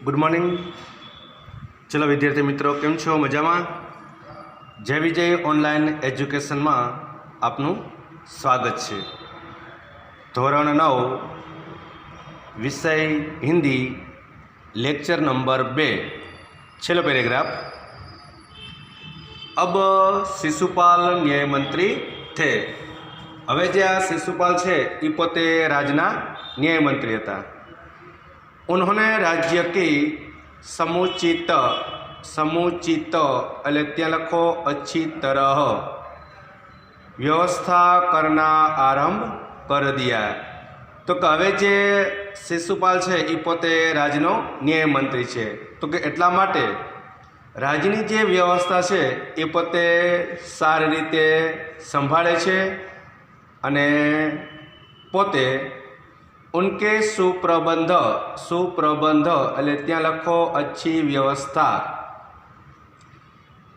Good morning. चलो विद्यार्थी मित्रों, केम छो? मजामां? जय विजय ऑनलाइन एज्युकेशन में आपनु स्वागत है। धोरण 9 विषय हिंदी लेक्चर नंबर 2 छेल्लो पेरेग्राफ। अब शिशुपाल न्याय मंत्री थे। हवे जे आ शिशुपाल है ये पोते राज्यना न्याय मंत्री हता। उन्होंने राज्य की समुचित એટલે ત્યાં લખો अच्छी तरह व्यवस्था करना आरंभ कर दिया। तो कि हवे जे शिशुपाल है ये पोते राज्यनो न्याय मंत्री है, तो कि एटला माटे राज्यनी जे व्यवस्था है ये पोते सारी रीते संभाळे छे अने पोते उनके सुप्रबंध એટલે ત્યાં લખो अच्छी व्यवस्था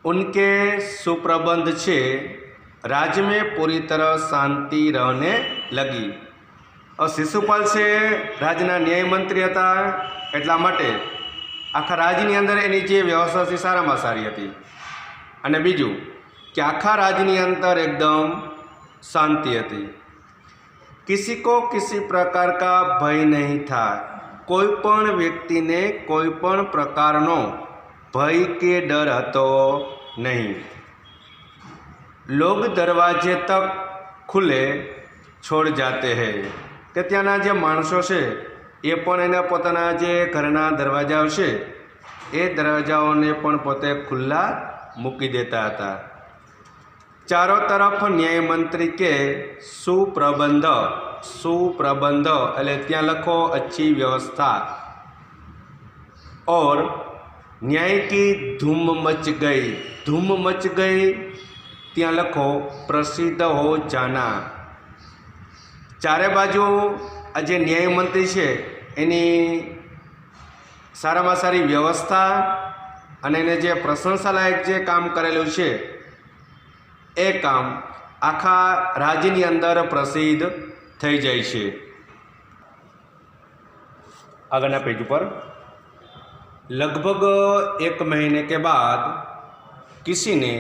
उनके सुप्रबंध छे राज्य में पूरी तरह शांति रहने लगी। और शिशुपाल से राज्यना न्याय मंत्री हता एटला माटे आखा राज्यनी अंदर एनी जे व्यवस्था थी सारामां सारी हती। अने बीजू कि आखा राज्यनी अंदर एकदम शांति हती। किसी को किसी प्रकार का भय नहीं था। कोईपण व्यक्ति ने कोईपण प्रकारनो भय के डर हतो नहीं। लोग दरवाजे तक खुले छोड़ जाते हैं कि त्याना जे माणसो छे ए पण एना पोताना जे घरना दरवाजाओ छे ए दरवाजाओने पण पोते खुल्ला मूकी देता हता। चारों तरफ न्याय मंत्री के सुप्रबंध એટલે ત્યાં લખો अच्छी व्यवस्था और न्याय की धूम मच गई ત્યાં લખો प्रसिद्ध हो जाना। चारे बाजू आज न्याय मंत्री है एनी सारामां सारी व्यवस्था अने एने जे प्रशंसालायक जे काम करेलुं छे ए काम आखा राज्यनी अंदर प्रसिद्ध थई जाय छे। आगळना पेज पर लगभग 1 महीने के बाद किसी ने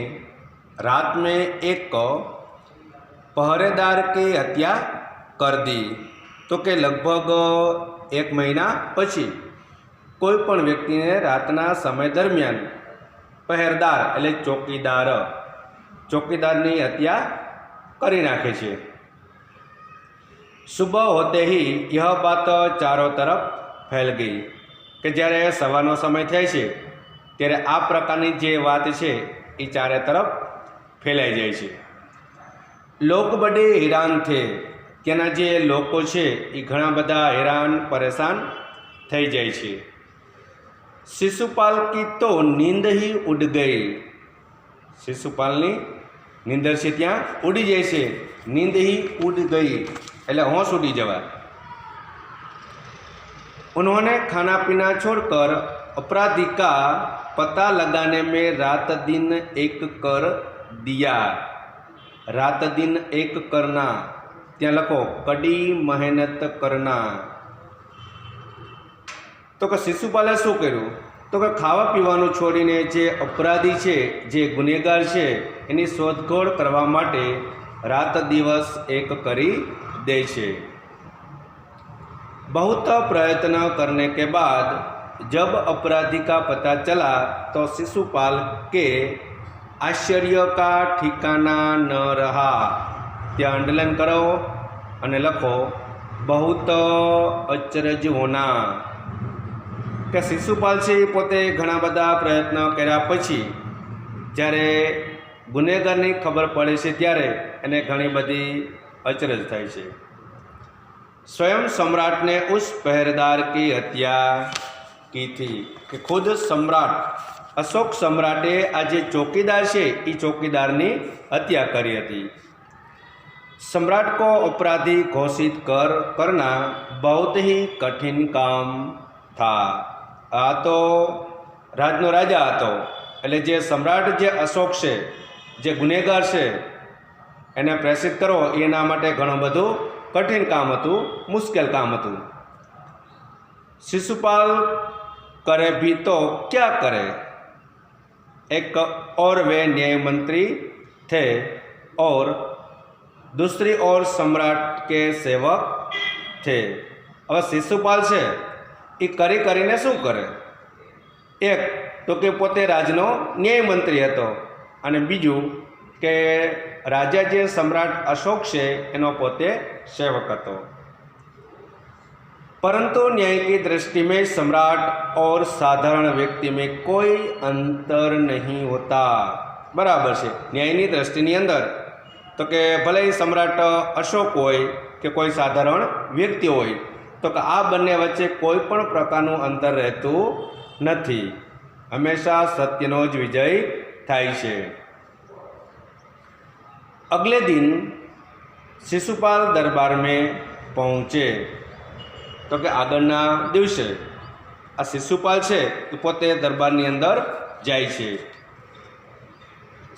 रात में एक पहरेदार की हत्या कर दी। तो कि लगभग 1 महीना पछी कोईपण व्यक्ति ने रातना समय दरमियान पहरेदार એટલે चौकीदारनी हत्या करी नाखे छे। सुबह होते ही यह बात चारों तरफ फैल गई कि જ્યારે સવારનો સમય થાય છે ત્યારે આ પ્રકારની જે વાત છે એ ચારે તરફ ફેલાઈ જાય છે। लोग बड़े हैरान थे। ત્યાંના જે લોકો છે એ ઘણા બધા हैरान परेशान થઈ જાય છે। शिशुपाल की तो नींद ही उड़ गई। शिशुपालनी नींदर से त्या उड़ी जाए से। नींद ही उड़ गई એટલે होश उड़ी जवा। उन्होंने खाना पीना छोड़कर अपराधी का पता लगाने में रात दिन एक कर दिया। रात दिन एक करना त्या लखो कड़ी मेहनत करना। तो कि शिशुपाले शू कर्युं? तो कि खावा पीवानुं छोड़ीने जे अपराधी छे जे गुનેગાર छे एनी शोधखोळ करवा माटे रात दिवस एक करी दे छे। बहुत प्रयत्न करने के बाद जब अपराधी का पता चला तो शिशुपाल के आश्चर्य का ठिकाना न रहा। त्या अंडरलाइन करो अने लखो बहुत अचरज होना। कि शिशुपाल से पोते घणा बधा प्रयत्न कर्या पछी ज्यारे गुનેગારની खबर पड़े છે ત્યારે એને घणी बधी अचरज थाय छे। स्वयं सम्राट ने उस पहरेदार की हत्या की थी। कि खुद सम्राट अशोक सम्राटे आज चौकीदार है ये चौकीदारनी हत्या करी थी। सम्राट को अपराधी घोषित करना बहुत ही कठिन काम था। आ तो राजनो राजा हतो એટલે જે सम्राट जे अशोक है जे गुનેગાર है एने प्रेषित करो एना माटे घणुं बधुं कठिन काम हतुं, मुश्केल काम हतुं। शिशुपाल करे भी तो क्या करे। एक और वे न्याय मंत्री थे और दूसरी ओर सम्राट के सेवक थे। હવે શિશુપાલ છે એ કરીને શું કરે? એક તો કે પોતે રાજનો ન્યાય મંત્રી હતો અને બીજું કે राजा जे सम्राट अशोक से एनो पोते सेवक हतो। परंतु न्याय की दृष्टि में सम्राट और साधारण व्यक्ति में कोई अंतर नहीं होता। बराबर है। न्यायनी दृष्टिनी अंदर तो के भले ही सम्राट अशोक होय के कोई साधारण व्यक्ति होय तो कि आ बने वच्चे कोई पण प्रकारनुं अंतर रहतुं नथी। हमेशा सत्यनो ज विजय थाय छे। अगले दिन शिशुपाल दरबार में पहुँचे तो कि आगळना दिवसे आ शिशुपाल है तो पोते दरबारनी अंदर जाय छे।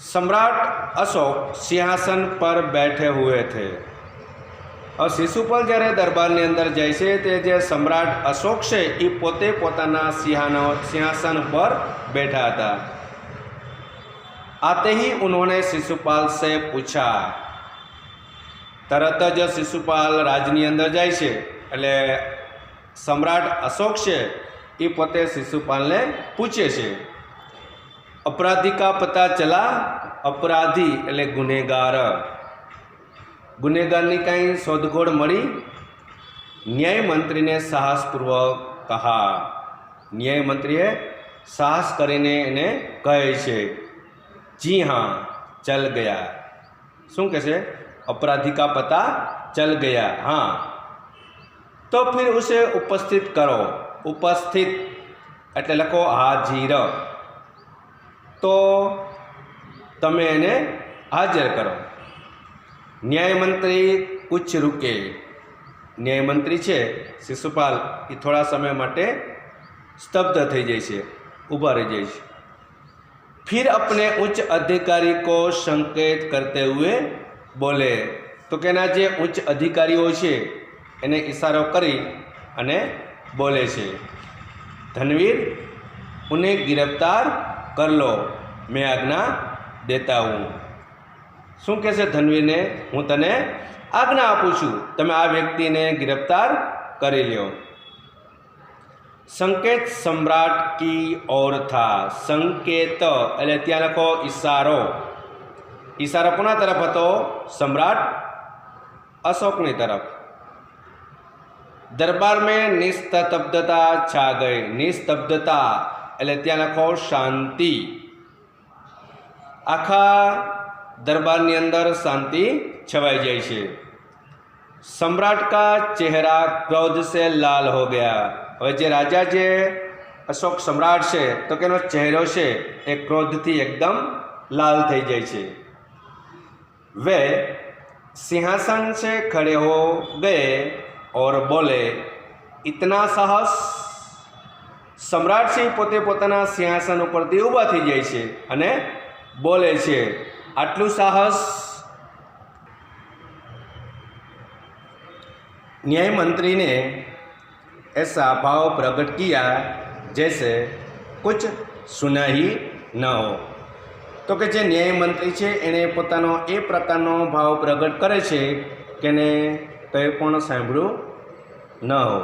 सम्राट अशोक सिंहासन पर बैठे हुए थे और शिशुपाल જ્યારે દરબારની અંદર જાય છે તે જે सम्राट अशोक છે એ પોતે પોતાના સિંહાસન पर बैठा था। आते ही उन्होंने शिशुपाल से पूछा। तरत ज शिशुपाल राजनी अंदर जाए छे एटले सम्राट अशोक है ये पोते शिशुपाल ने पूछे छे, अपराधी का पता चला? अपराधी एटले गुनेगार। गुनेगार की कई शोधखोड़ मળી? न्याय मंत्री ने साहसपूर्वक कहा। न्याय मंत्रीए साहस करीने एने कहे छे, जी हाँ चल गया। शू कहे? अपराधी का पता चल गया। हाँ तो फिर उसे उपस्थित करो। उपस्थित एटले लखो हाजिर, तो तमे एने हाजिर करो। न्यायमंत्री कुछ रुके। न्यायमंत्री है शिशुपाल ये थोड़ा समय माटे स्तब्ध थई जाय छे, ऊभा रही जाय छे। फिर अपने उच्च अधिकारी को संकेत करते हुए बोले। तो कहना जे उच्च अधिकारीओ छे एने इशारो करी अने बोले छे, धनवीर उन्हें गिरफ्तार कर लो, मैं आज्ञा देता हूँ। शू कहे धनवीर ने? हूँ तने आज्ञा आपू छूं, तमे आ व्यक्ति ने गिरफ्तार करी लो। संकेत सम्राट की ओर था। संकेत एटले त्यां लखो इशारो। इशारो कोना तरफ हतो? सम्राट अशोकनी तरफ। दरबार में निस्तब्धता छा गई। निस्तब्धता एटले त्यां लखो शांति। आखा दरबारनी अंदर शांति छवाई जाय छे। सम्राट का चेहरा क्रोध से लाल हो गया। હવે જે રાજા જે અશોક सम्राट છે તો કેનો ચહેરો છે એ ક્રોધથી એકદમ લાલ થઈ જાય છે। वे सिंहासन से खड़े हो गए और बोले, इतना साहस? सम्राट છે પોતે પોતાના સિંહાસન ઉપરથી ઊભા થઈ જાય છે અને બોલે છે, આટલું સાહસ? न्याय मंत्री ने ऐसा भाव प्रकट किया जैसे कुछ सुना ही न हो। तो कि जे न्याय मंत्री है एने पोतानो ए प्रकारनो भाव प्रकट करे छे के ने कई पण सांभळ्युं न हो।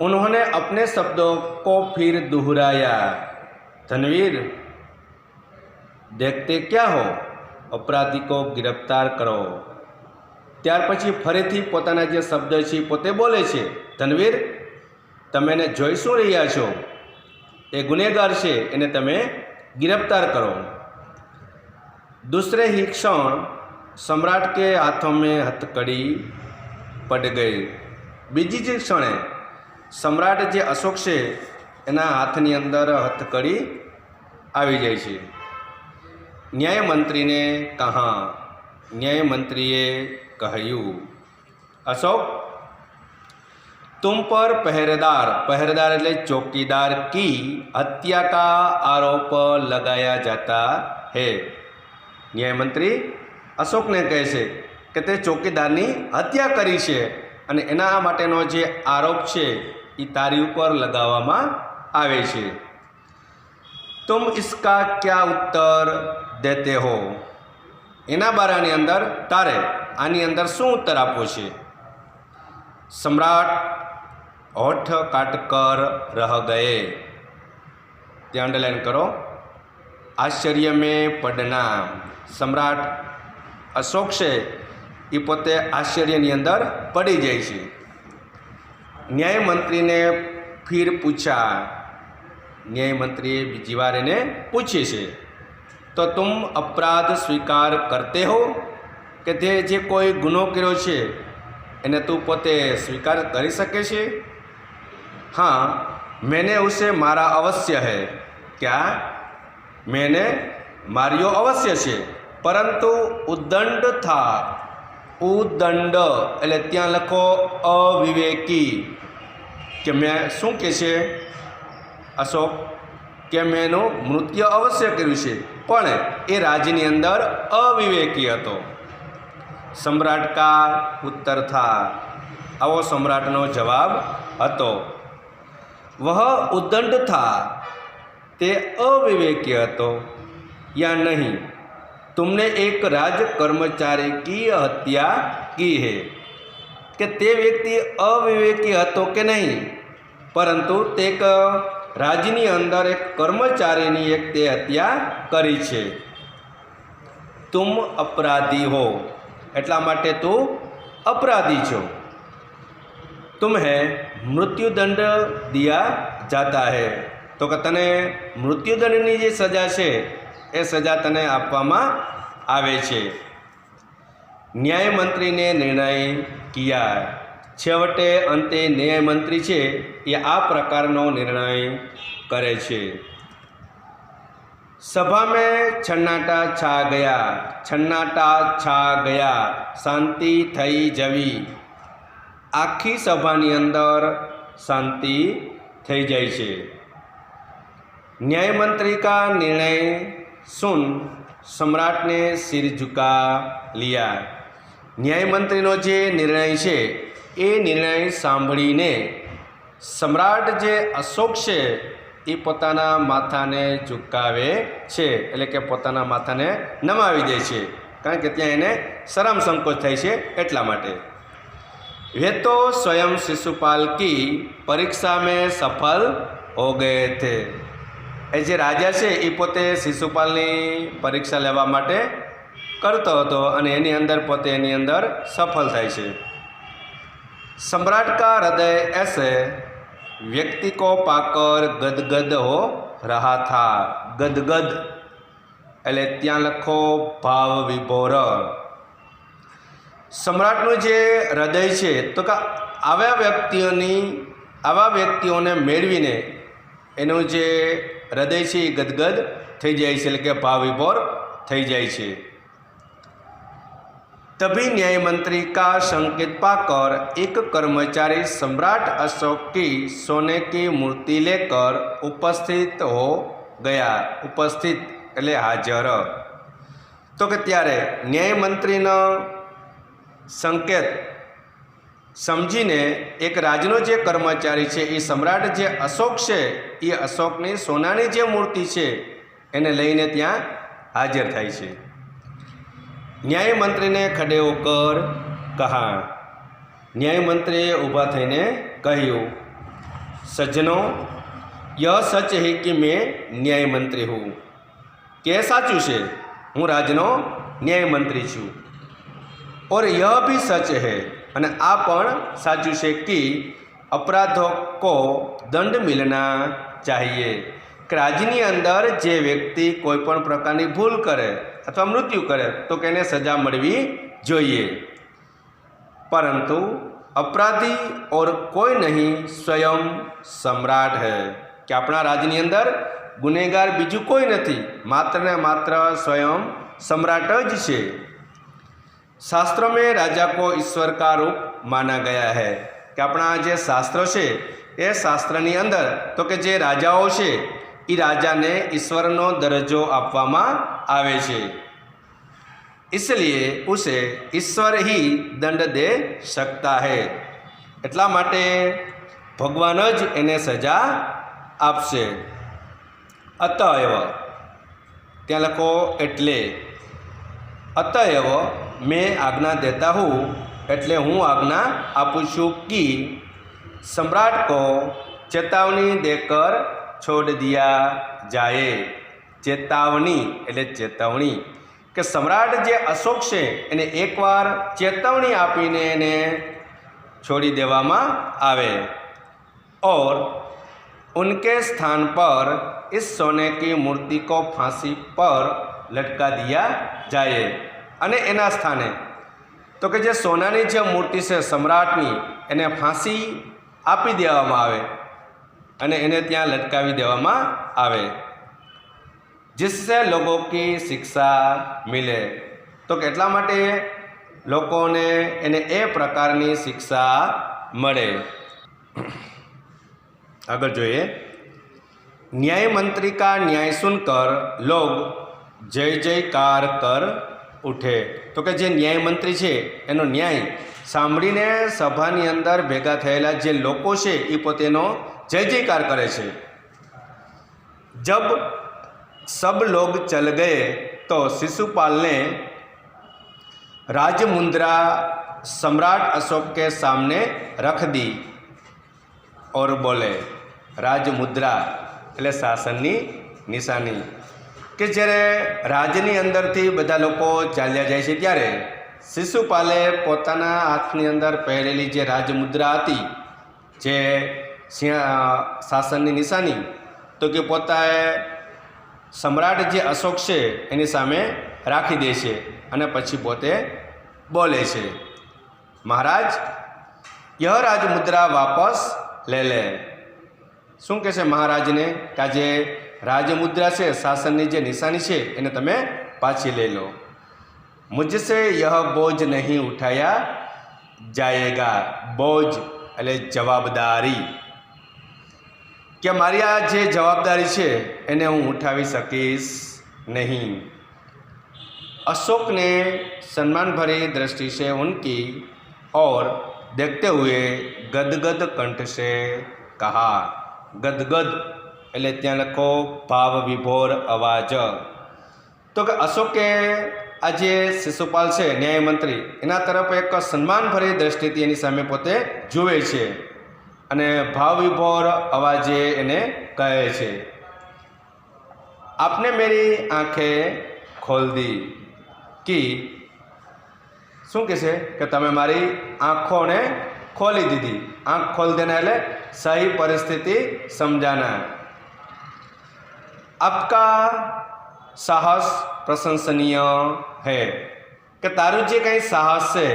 उन्होंने अपने शब्दों को फिर दोहराया, धनवीर देखते क्या हो, अपराधी को गिरफ्तार करो। त्यार पछी फरीथी पोताना जे शब्द छे पोते बोले छे, धनवीर तमे ने जोई शुं रह्या छो? ए गुनेगार छे, एने तमे गिरफ्तार करो। दूसरे ही क्षण सम्राट के हाथों में हथकड़ी पड़ गई। बीजी ज क्षणे सम्राट जे अशोक छे एना हाथनी अंदर हथकड़ी आवी जाय छे। न्याय मंत्री ने कहा। न्याय मंत्रीए कहूँ, अशोक तुम पर पहरेदार एटले चौकीदार की हत्या का आरोप लगाया जाता है। न्याय मंत्री अशोक ने कहे छे के ते चौकीदारनी हत्या करी छे अने एना माटेनो जे आरोप छे એ તારી ઉપર લગાવવામાં આવે છે। तुम इसका क्या उत्तर देते हो? एना बारानी अंदर तारे आनी अंदर शू उत्तर आपवो छे? सम्राट होठ काटकर रह गए। ते अंडरलाइन करो। आश्चर्य में पड़ना। सम्राट अशोक से ये पोते आश्चर्यनी अंदर पड़ी जाए छे। न्याय मंत्री ने फिर पूछा। न्याय मंत्री बीजी वार एने पूछे छे, तो तुम अपराध स्वीकार करते हो कि ते जे कोई गुनो कर्यो छे एने तू पोते स्वीकार करी सके छे? हाँ, मैंने उसे मारा अवश्य है। क्या? मैंने मारियो अवश्य छे, परंतु उदंड था। उदंड एटले त्यां लखो अविवेकी कि मैं शू के छे अशोक कि मैंने मृत्यु अवश्य कर्युं छे, पण ए राज्यनी अंदर अविवेकी हतो। सम्राट का उत्तर था। आवो सम्राटनो जवाब हतो। वह उदंड था, ते अविवेकी हतो या नहीं? तुमने एक राज कर्मचारी की हत्या की है कि ते व्यक्ति अविवेकी हतो कि नहीं, परंतु ते राज्यनी अंदर एक कर्मचारीनी एक ते हत्या करी छे। तुम अपराधी हो, एटला माटे तू अपराधी छो। तुम्हें मृत्युदंड दिया जाता है, तो कि तने मृत्युदंडनी जे सजा छे ए सजा तने आपवामां आवे छे। न्याय मंत्री ने निर्णय किया। छेवटे अंते न्याय मंत्री छे ये आ प्रकारनो निर्णय करे छे। सभा में छन्नाटा छा गया। छन्नाटा छा गया, शांति थई जवी। आखी सभानी अंदर शांति थई जाय छे। न्याय मंत्री का निर्णय सुन सम्राट ने सिर झुका लिया। न्याय मंत्रीनो जे निर्णय छे ए निर्णय सांभळीने सम्राट जे अशोक छे ए पोताना माथाने झुकावे छे, એટલે કે પોતાના માથાને નમાવી દે છે, કારણ કે ત્યાં એને શરમ સંકોચ થાય છે એટલા માટે। वे तो स्वयं शिशुपाल की परीक्षा में सफल हो गए थे। ए जे राजा छे ए पोते शिशुपालनी परीक्षा लेवा माटे करतो हतो अने एनी अंदर पोते एनी अंदर सफल थाय छे। सम्राट का हृदय ऐसे व्यक्ति को पाकर गदगद हो रहा था। गदगद एटले त्यां लखो भाव विभोर। सम्राटनुं जे हृदय छे तो कि आवा व्यक्तिओने मेळवीने एनुं जे हृदय छे गदगद थई जाय छे, एटले के भाव विभोर थई जाय छे। तभी न्याय मंत्री का संकेत पाकर एक कर्मचारी सम्राट अशोक की सोने की मूर्ति लेकर उपस्थित हो गया। उपस्थित एटले हाजर। तो कि त्यारे न्याय मंत्रीनो संकेत समझीने एक राजनो जे कर्मचारी छे ए सम्राट जे अशोक छे ए अशोकनी सोनानी जे मूर्ति छे एने लईने त्यां हाजर थाय छे। न्याय मंत्री ने खड़े होकर कहा। न्याय मंत्री ऊभा थईने कह्यु, सज्जनों, यह सच है कि मैं न्याय मंत्री हूँ। के साचुं छे? हूँ राजनो न्याय मंत्री छूँ। और यह भी सच है अने आ पण साचुं छे कि अपराधों को दंड मिलना चाहिए। राज्यनी अंदर जे व्यक्ति कोईपण प्रकारनी भूल करे अथवा मृत्यु करे तो केने सजा मळवी जोईए, परंतु अपराधी और कोई नहीं स्वयं सम्राट है। कि अपना राज्यनी अंदर गुनेगार बीजू कोई नहीं, मात्र ने मात्र स्वयं सम्राट ज छे। शास्त्रों में राजा को ईश्वर का रूप माना गया है। कि अपना जे शास्त्र छे ए शास्त्रनी अंदर तो कि जे राजाओ छे એ રાજાને ઈશ્વરનો દરજ્જો આપવામાં આવે છે। इसलिए उसे ईश्वर ही दंड दे सकता है। એટલા માટે ભગવાન જ એને સજા આપશે. અતએવ ત્યાં લખો એટલે. અતએવ મેં આજ્ञा देता हूँ એટલે હું આજ્ञा આપું છું कि सम्राट को चेतावनी देकर छोड़ दिया जाए. चेतावनी એટલે ચેતવણી કે સમ્રાટ જે અશોક છે એને એકવાર ચેતવણી આપીને એને છોડી દેવામાં આવે. और उनके स्थान पर इस सोने की मूर्ति को फांसी पर लटका दिया जाए. અને એના સ્થાને તો કે જે સોનાની જે મૂર્તિ છે સમ્રાટની એને ફાંસી આપી દેવામાં આવે અને એને ત્યાં લટકાવી દેવામાં આવે. जिससे लोगों की शिक्षा मिले. તો કેટલા માટે લોકોને એને એ પ્રકારની શિક્ષા મળે. આગળ જોઈએ. न्याय मंत्री का न्याय सुनकर लोग जय जयकार कर उठे. તો કે જે ન્યાય મંત્રી છે એનો ન્યાય સાંભળીને સભાની અંદર ભેગા થયેલા જે લોકો છે એ પોતેનો જય જયકાર કરે છે. जब सब लोग चल गए तो शिशुपाल ने राजमुद्रा सम्राट अशोक के सामने रख दी और बोले. राजमुद्रा એટલે શાસનની નિશાની કે જ્યારે રાજની અંદરથી બધા લોકો ચાલ્યા જાય છે ત્યારે શિશુપાલે પોતાના હાથની અંદર પહેરેલી જે રાજમુદ્રા હતી જે શાસનની નિશાની તો કે પોતાએ સમ્રાટ જે અશોક છે એની સામે રાખી દે છે અને પછી પોતે બોલે છે. મહારાજ યહ રાજમુદ્રા વાપસ લે લે. શું કહે છે મહારાજને કે આ જે રાજમુદ્રા છે શાસનની જે નિશાની છે એને તમે પાછી લઈ લો. મુझसे यह बोझ नहीं उठाया जाएगा. बोझ એટલે જવાબદારી કે મારી આ જે જવાબદારી છે એને હું ઉઠાવી શકીશ નહીં. अशोक ने सम्मान भरी दृष्टि से उनकी और देखते हुए गदगद कंठ से कहा. गदगद એટલે ત્યાં લખો ભાવ વિભોર અવાજ. તો કે અશોકે આ જે શિશુપાલ છે ન્યાયમંત્રી એના તરફ એક સન્માન ભરી દ્રષ્ટિથી એની સામે પોતે જુએ છે અને ભાવ વિભોર અવાજે એને કહે છે. આપને મેરી આંખેं ખોલ દી. કી શું કહે છે કે તમે મારી આંખોને ખોલી દીધી. આંખ ખોલ દેના એટલે સહી પરિસ્થિતિ સમજાના. આપકા સાહસ પ્રશંસનીય હૈ કે તારું જે કંઈ સાહસ છે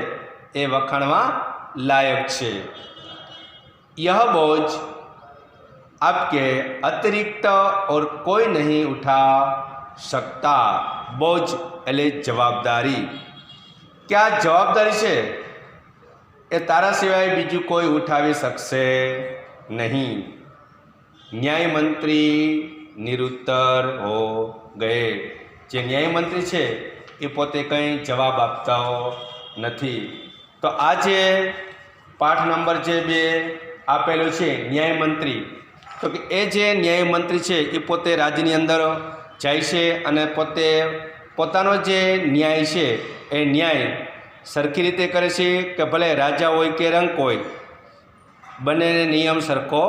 એ વખાણવા લાયક છે. यह बोझ आपके अतिरिक्त और कोई नहीं उठा सकता. बोझ એટલે જવાબદારી કે આ જવાબદારી છે એ તારા સિવાય બીજું કોઈ ઉઠાવી શકશે નહીં. ન્યાયમંત્રી નિરુત્તર હો ગયે. જે ન્યાયમંત્રી છે એ પોતે કંઈ જવાબ આપતા નથી. તો આ જે પાઠ નંબર જે 2 આપેલું છે ન્યાયમંત્રી, તો કે એ જે ન્યાયમંત્રી છે એ પોતે રાજ્યની અંદર જાય છે અને પોતે પોતાનો જે ન્યાય છે એ ન્યાય સરખી રીતે કરે છે કે ભલે રાજા હોય કે રંક હોય બંનેને નિયમ સરખો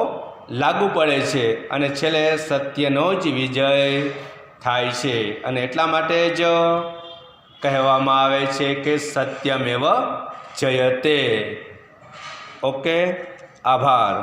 લાગુ પડે છે અને છેલ્લે સત્યનો જ વિજય થાય છે. અને એટલા માટે જ કહેવામાં આવે છે કે સત્યમેવ જયતે. ઓકે, આભાર.